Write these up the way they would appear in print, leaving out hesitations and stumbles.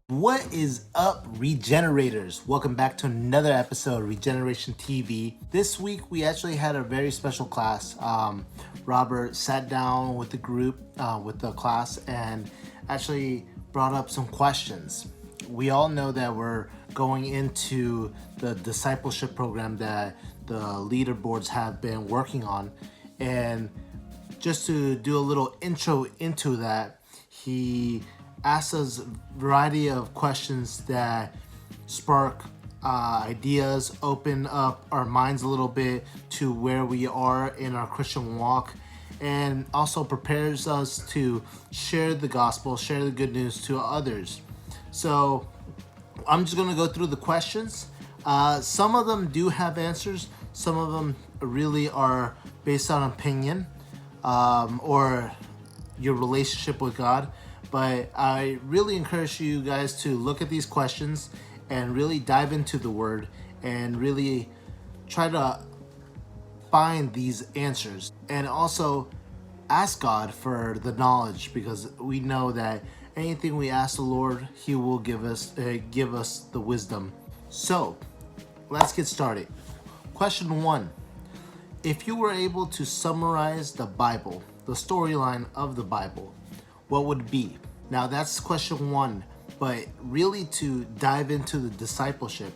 What is up, Regenerators? Welcome back to another episode of Regeneration TV. This week we actually had a very special class. Robert sat down with the group, with the class, and actually brought up some questions. We all know that we're going into the discipleship program that the leaderboards have been working on, and just to do a little intro into that, he asked us a variety of questions that spark ideas, open up our minds a little bit to where we are in our Christian walk, and also prepares us to share the gospel, share the good news to others. So I'm just going to go through the questions. Some of them do have answers. Some of them really are based on opinion or your relationship with God. But I really encourage you guys to look at these questions and really dive into the Word and really try to find these answers. And also ask God for the knowledge, because we know that anything we ask the Lord, He will give us the wisdom. So let's get started. Question 1. If you were able to summarize the Bible, the storyline of the Bible, what would it be? Now that's question 1, but really to dive into the discipleship,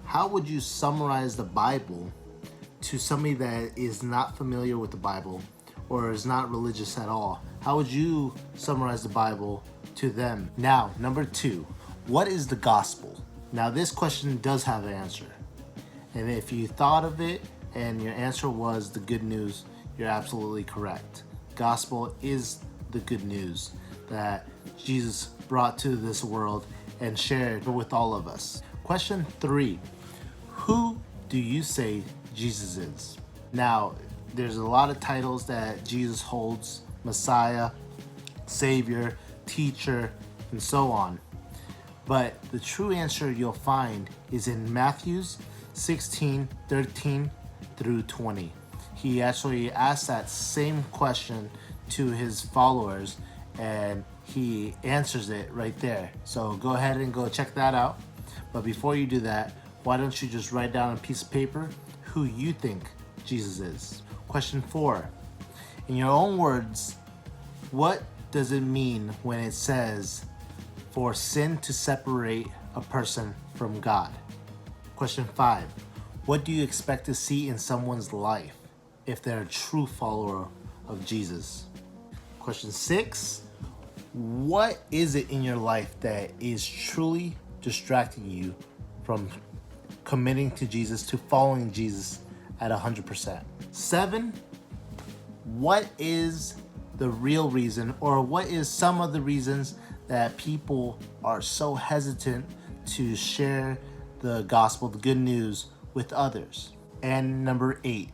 how would you summarize the Bible to somebody that is not familiar with the Bible or is not religious at all? How would you summarize the Bible to them? Now, number 2, what is the gospel? Now this question does have an answer. And if you thought of it and your answer was the good news, you're absolutely correct. Gospel is the good news that Jesus brought to this world and shared with all of us. Question 3, who do you say Jesus is? Now, there's a lot of titles that Jesus holds: Messiah, Savior, Teacher, and so on. But the true answer you'll find is in Matthew 16:13 through 20. He actually asked that same question to his followers, and he answers it right there. So go ahead and go check that out. But before you do that, why don't you just write down on a piece of paper who you think Jesus is? Question 4. In your own words, what does it mean when it says for sin to separate a person from God? Question 5. What do you expect to see in someone's life if they're a true follower of Jesus? Question 6. What is it in your life that is truly distracting you from committing to Jesus, to following Jesus at 100%? 7. What is the real reason, or what is some of the reasons that people are so hesitant to share the gospel, the good news, with others? And number 8.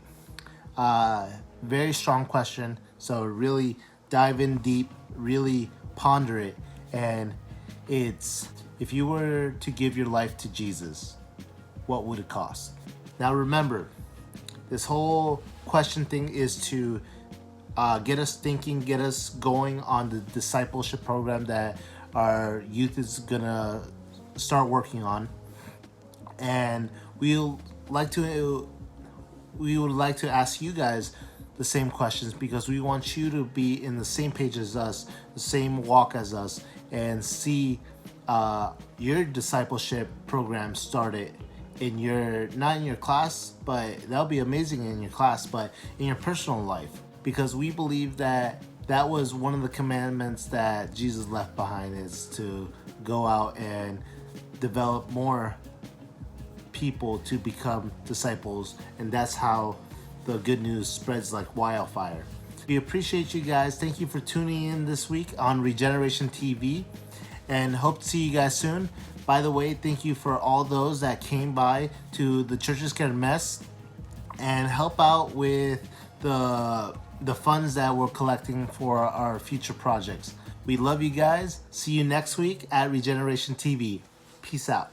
Very strong question. So really dive in deep, really ponder it. And it's, if you were to give your life to Jesus, what would it cost? Now remember, this whole question thing is to get us thinking, get us going on the discipleship program that our youth is gonna start working on. And we would like to ask you guys the same questions, because we want you to be in the same page as us, the same walk as us, and see your discipleship program started in your, not in your class, but that'll be amazing in your class, but in your personal life, because we believe that that was one of the commandments that Jesus left behind, is to go out and develop more people to become disciples, and that's how the good news spreads like wildfire. We appreciate you guys. Thank you for tuning in this week on Regeneration TV, and hope to see you guys soon. By the way, thank you for all those that came by to the church's kermesse and help out with the funds that we're collecting for our future projects. We love you guys. See you next week at Regeneration TV. Peace out.